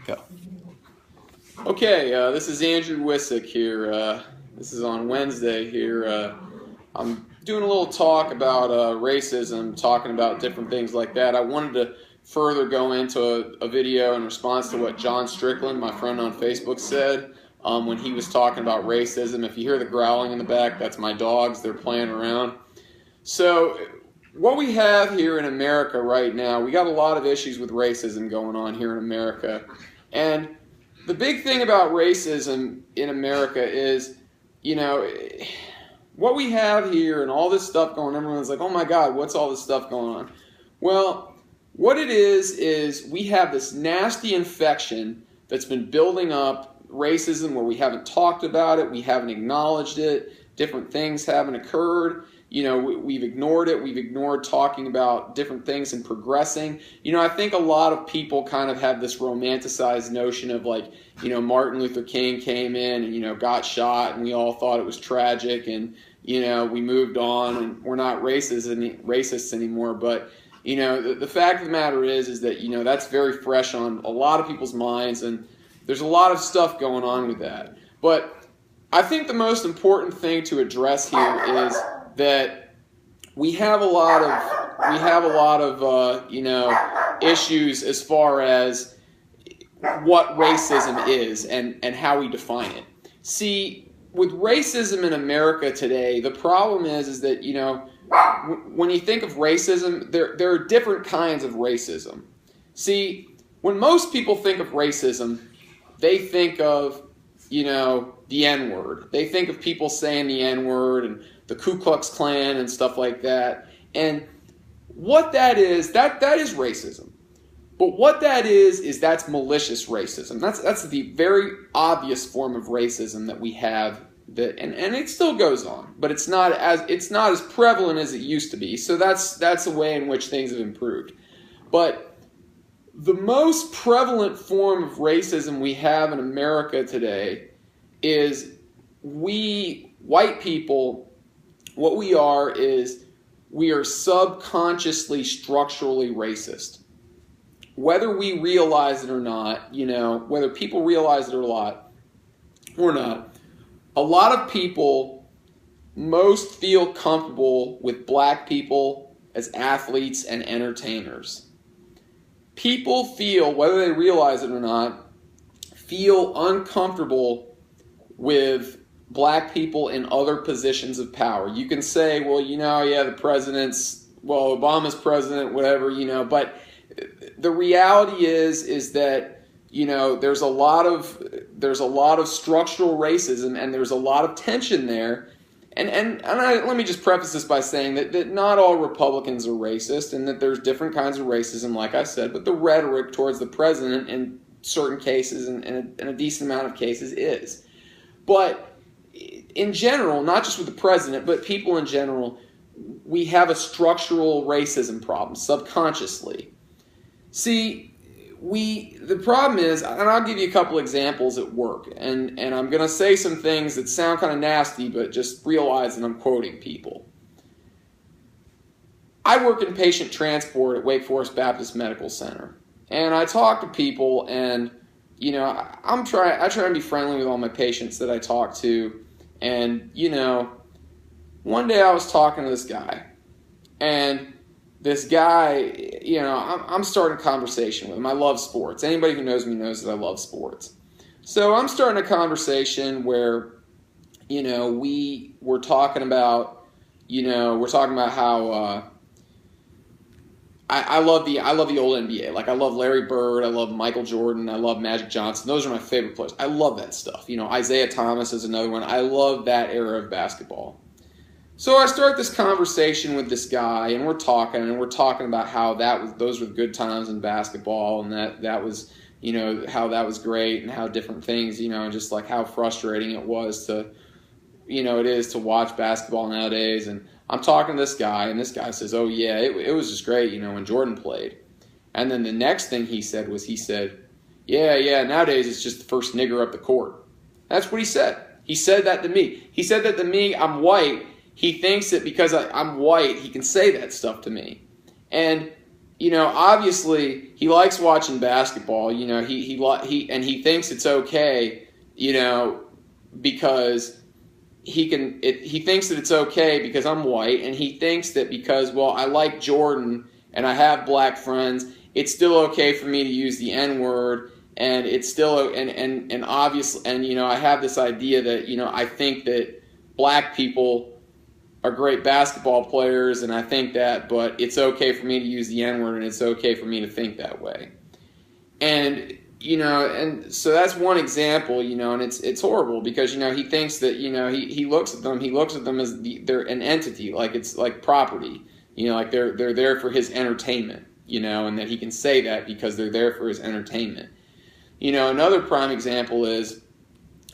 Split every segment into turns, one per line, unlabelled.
Go. Okay, this is Andrew Wissick here. This is on Wednesday here. I'm doing a little talk about racism, talking about different things like that. I wanted to further go into a video in response to what John Strickland, my friend on Facebook, said when he was talking about racism. If you hear the growling in the back, that's my dogs. They're playing around. So what we have here in America right now, we got a lot of issues with racism going on here in America. And the big thing about racism in America is, you know, what we have here and all this stuff going on, everyone's like, oh my God, what's all this stuff going on? Well, what it is we have this nasty infection that's been building up, racism, where we haven't talked about it, we haven't acknowledged it, different things haven't occurred. You know, we've ignored it. We've ignored talking about different things and progressing. You know, I think a lot of people kind of have this romanticized notion of, like, you know, Martin Luther King came in and, you know, got shot and we all thought it was tragic and, you know, we moved on and we're not racists anymore. But, you know, the fact of the matter is that, you know, that's very fresh on a lot of people's minds, and there's a lot of stuff going on with that. But I think the most important thing to address here is that we have a lot of you know, issues as far as what racism is and how we define it. See, with racism in America today, the problem is that, you know, when you think of racism, there are different kinds of racism. See, when most people think of racism, they think of, you know, the N-word. They think of people saying the N-word and the Ku Klux Klan and stuff like that. And what that is racism. But what that is that's malicious racism. That's the very obvious form of racism that we have, that and it still goes on, but it's not as prevalent as it used to be. So that's a way in which things have improved. But the most prevalent form of racism we have in America today is we white people. What we are is we are subconsciously structurally racist. Whether we realize it or not, you know, whether people realize it or not, a lot of people most feel comfortable with black people as athletes and entertainers. People feel, whether they realize it or not, feel uncomfortable with black people in other positions of power. You can say, well, you know, yeah, Obama's president, whatever, you know, but the reality is that, you know, there's a lot of structural racism, and there's a lot of tension there. Let me just preface this by saying that not all Republicans are racist, and that there's different kinds of racism, like I said, but the rhetoric towards the president in certain cases and in a decent amount of cases is. But in general, not just with the president, but people in general, we have a structural racism problem subconsciously. See, the problem is, and I'll give you a couple examples at work, and I'm going to say some things that sound kind of nasty, but just realize that I'm quoting people. I work in patient transport at Wake Forest Baptist Medical Center, and I talk to people, and, you know, I try and be friendly with all my patients that I talk to. And, you know, one day I was talking to this guy, and this guy, you know, I'm starting a conversation with him. I love sports. Anybody who knows me knows that I love sports. So I'm starting a conversation where, you know, we're talking about how I love the old NBA. Like, I love Larry Bird, I love Michael Jordan, I love Magic Johnson. Those are my favorite players. I love that stuff. You know, Isaiah Thomas is another one. I love that era of basketball. So I start this conversation with this guy, and we're talking about how those were good times in basketball, and that was, you know, how that was great, and how different things, you know, just like how frustrating it was to, you know, it is to watch basketball nowadays. And I'm talking to this guy, and this guy says, oh yeah, it was just great, you know, when Jordan played. And then the next thing he said, yeah, nowadays it's just the first nigger up the court. That's what he said. He said that to me. He said that to me. I'm white. He thinks that because I'm white, he can say that stuff to me. And obviously he likes watching basketball. He thinks it's okay, because he thinks that it's okay because I'm white, and he thinks that because, well, I like Jordan and I have black friends, it's still okay for me to use the N-word, and it's still and obviously, and I have this idea that I think that black people are great basketball players, and I think that, but it's okay for me to use the N-word, and it's okay for me to think that way. And and so that's one example, and it's horrible because he thinks that he looks at them as they're an entity, like it's like property, like they're there for his entertainment, and that he can say that because they're there for his entertainment. Another prime example is,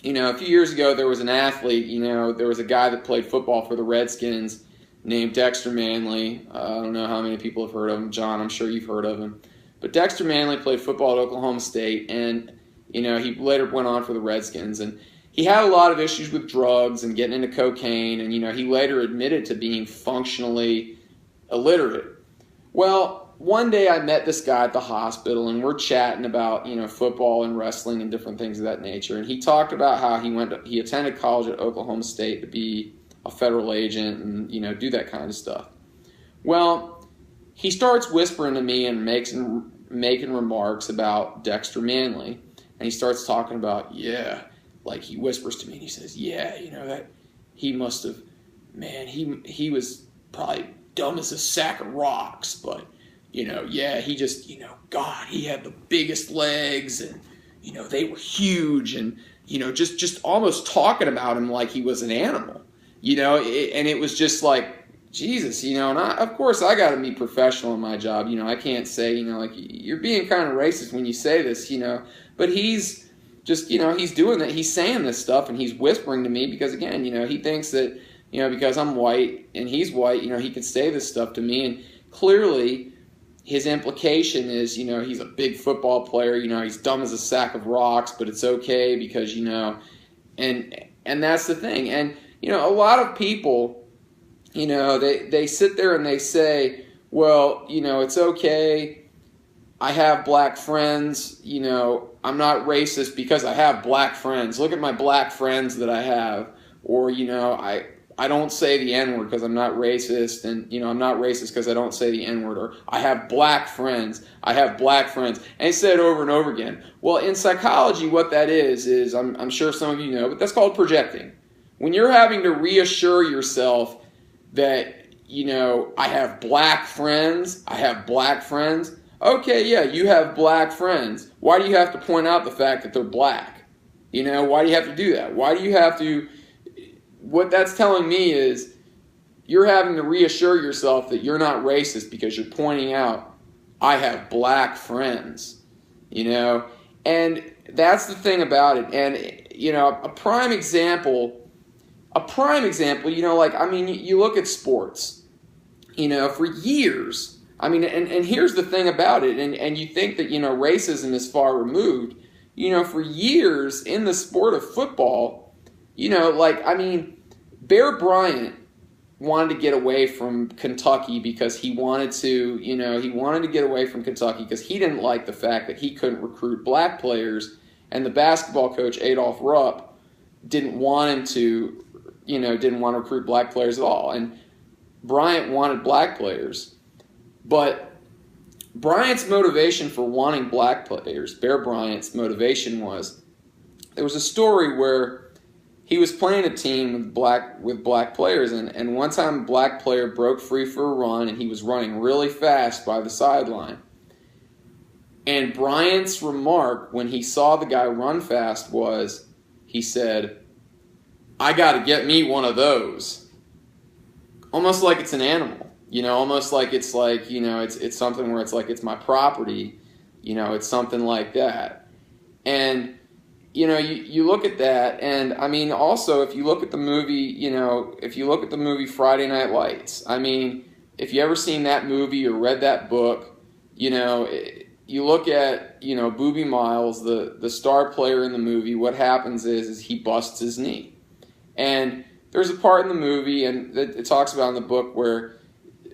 a few years ago there was an athlete, there was a guy that played football for the Redskins named Dexter Manley. I don't know how many people have heard of him. John, I'm sure you've heard of him. But Dexter Manley played football at Oklahoma State, and he later went on for the Redskins. And he had a lot of issues with drugs and getting into cocaine, and he later admitted to being functionally illiterate. Well, one day I met this guy at the hospital, and we're chatting about football and wrestling and different things of that nature. And he talked about how he attended college at Oklahoma State to be a federal agent and do that kind of stuff. Well, he starts whispering to me and making remarks about Dexter Manley, and he starts talking about, like he whispers to me and he says, that he must have, man, he was probably dumb as a sack of rocks, but he just, God, he had the biggest legs, and they were huge, and just almost talking about him like he was an animal, and it was just like, Jesus, and of course I got to be professional in my job. I can't say, like, you're being kind of racist when you say this, but he's just, he's doing that. He's saying this stuff, and he's whispering to me because, again, he thinks that, because I'm white and he's white, he can say this stuff to me. And clearly his implication is, he's a big football player, he's dumb as a sack of rocks, but it's okay because, and that's the thing. And, a lot of people, they sit there and they say, well, it's okay, I have black friends, I'm not racist because I have black friends. Look at my black friends that I have. Or, I don't say the N-word because I'm not racist, and, I'm not racist because I don't say the N-word, or I have black friends, I have black friends. And he said it over and over again. Well, in psychology, what that is I'm sure some of you know, but that's called projecting. When you're having to reassure yourself that, I have black friends, okay, yeah, you have black friends. Why do you have to point out the fact that they're black? Why do you have to do that? Why do you have to, what that's telling me is you're having to reassure yourself that you're not racist because you're pointing out, I have black friends, and that's the thing about it. And, a prime example, you look at sports, for years, and here's the thing about it, and you think that, racism is far removed, for years in the sport of football, Bear Bryant wanted to get away from Kentucky because he wanted to get away from Kentucky because he didn't like the fact that he couldn't recruit black players, and the basketball coach, Adolph Rupp, didn't want to recruit black players at all. And Bryant wanted black players. But Bryant's motivation for wanting black players, Bear Bryant's motivation was, there was a story where he was playing a team with black players, and one time a black player broke free for a run, and he was running really fast by the sideline. And Bryant's remark when he saw the guy run fast was, he said, I got to get me one of those. Almost like it's an animal, almost like it's something where it's like it's my property, it's something like that. And, you look at that, and also if you look at the movie, Friday Night Lights, if you ever seen that movie or read that book, you look at, Boobie Miles, the star player in the movie, what happens is he busts his knee. And there's a part in the movie, and it talks about in the book, where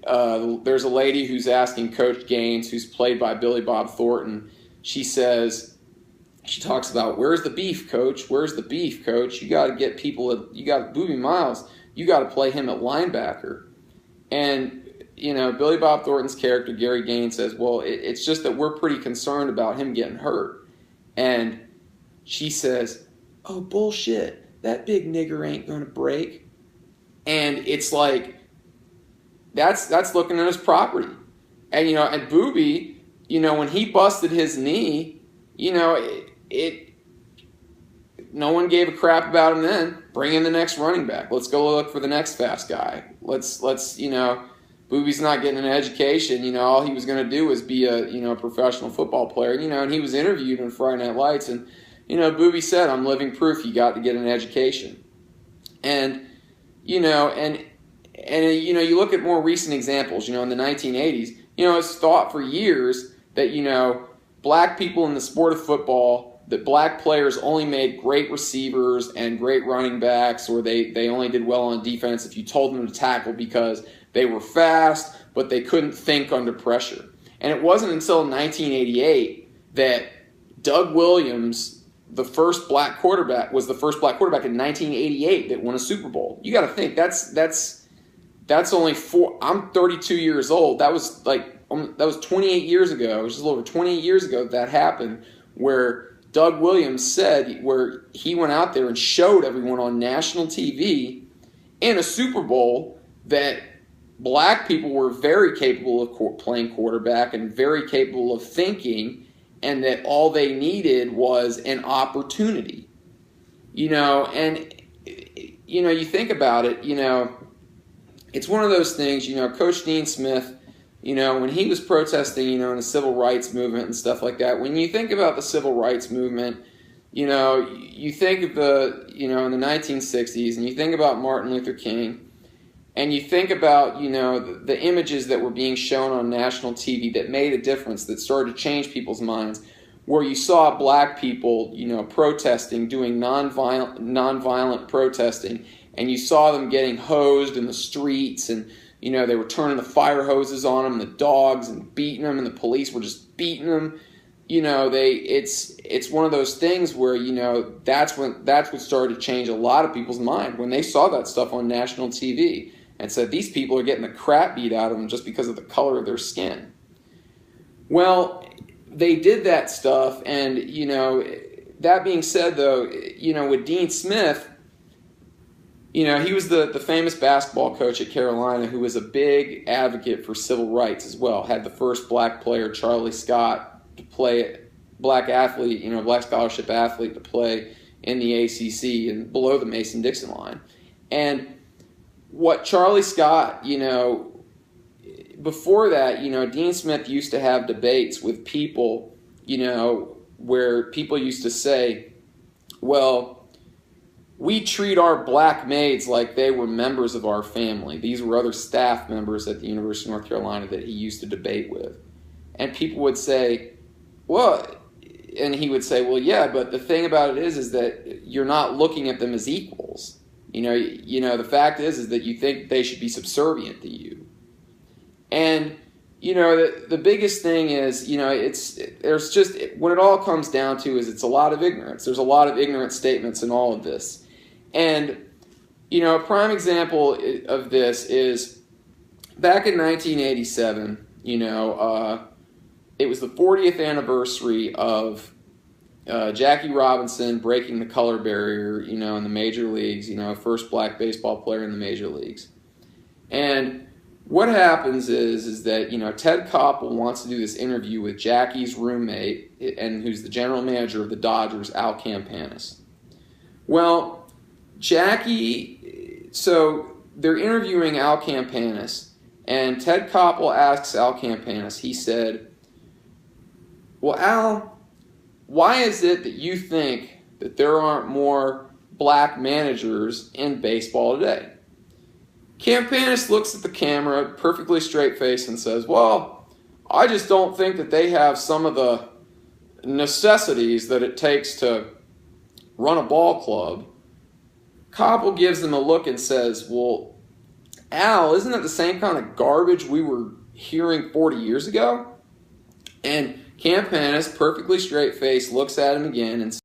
there's a lady who's asking Coach Gaines, who's played by Billy Bob Thornton. She talks about, where's the beef, Coach? Where's the beef, Coach? You got to get people. You got Boobie Miles. You got to play him at linebacker. And Billy Bob Thornton's character, Gary Gaines, says, well, it's just that we're pretty concerned about him getting hurt. And she says, oh, bullshit. That big nigger ain't going to break. And it's like, that's looking at his property. And, and Boobie, when he busted his knee, no one gave a crap about him then. Bring in the next running back. Let's go look for the next fast guy. Let's Boobie's not getting an education. All he was going to do was be a professional football player. And he was interviewed on Friday Night Lights, and Boobie said, "I'm living proof you got to get an education." And you look at more recent examples. In the 1980s, it's thought for years that black people in the sport of football, that black players only made great receivers and great running backs, or they only did well on defense if you told them to tackle because they were fast, but they couldn't think under pressure. And it wasn't until 1988 that Doug Williams, the first black quarterback in 1988 that won a Super Bowl. You got to think that's only I'm 32 years old. That was 28 years ago. It was just a little over 28 years ago that happened, where Doug Williams said, where he went out there and showed everyone on national TV in a Super Bowl that black people were very capable of playing quarterback and very capable of thinking, and that all they needed was an opportunity. And you think about it, it's one of those things, Coach Dean Smith, when he was protesting, in the civil rights movement and stuff like that, when you think about the civil rights movement, you think of in the 1960s, and you think about Martin Luther King, and you think about, the images that were being shown on national TV that made a difference, that started to change people's minds, where you saw black people, protesting, doing nonviolent protesting, and you saw them getting hosed in the streets, and, they were turning the fire hoses on them, the dogs, and beating them, and the police were just beating them. It's one of those things where, that's what started to change a lot of people's mind when they saw that stuff on national TV and said, these people are getting the crap beat out of them just because of the color of their skin. Well, they did that stuff, and, that being said, though, with Dean Smith, he was the famous basketball coach at Carolina who was a big advocate for civil rights as well. Had the first black player, Charlie Scott, to play, black athlete, black scholarship athlete to play in the ACC and below the Mason-Dixon line. And what Charlie Scott, before that, Dean Smith used to have debates with people, where people used to say, well, we treat our black maids like they were members of our family. These were other staff members at the University of North Carolina that he used to debate with. And people would say, well, and he would say, well, yeah, but the thing about it is that you're not looking at them as equals. The fact is that you think they should be subservient to you. And, the biggest thing is, there's just, when it all comes down to is it's a lot of ignorance. There's a lot of ignorant statements in all of this. And, a prime example of this is back in 1987, it was the 40th anniversary of Jackie Robinson breaking the color barrier, in the major leagues, first black baseball player in the major leagues. And what happens is that, Ted Koppel wants to do this interview with Jackie's roommate, and who's the general manager of the Dodgers, Al Campanis. Well, so they're interviewing Al Campanis, and Ted Koppel asks Al Campanis, he said, well, Al, why is it that you think that there aren't more black managers in baseball today? Campanis looks at the camera, perfectly straight face, and says, well, I just don't think that they have some of the necessities that it takes to run a ball club. Koppel gives him a look and says, well, Al, isn't that the same kind of garbage we were hearing 40 years ago? And Campanis, perfectly straight-faced, looks at him again and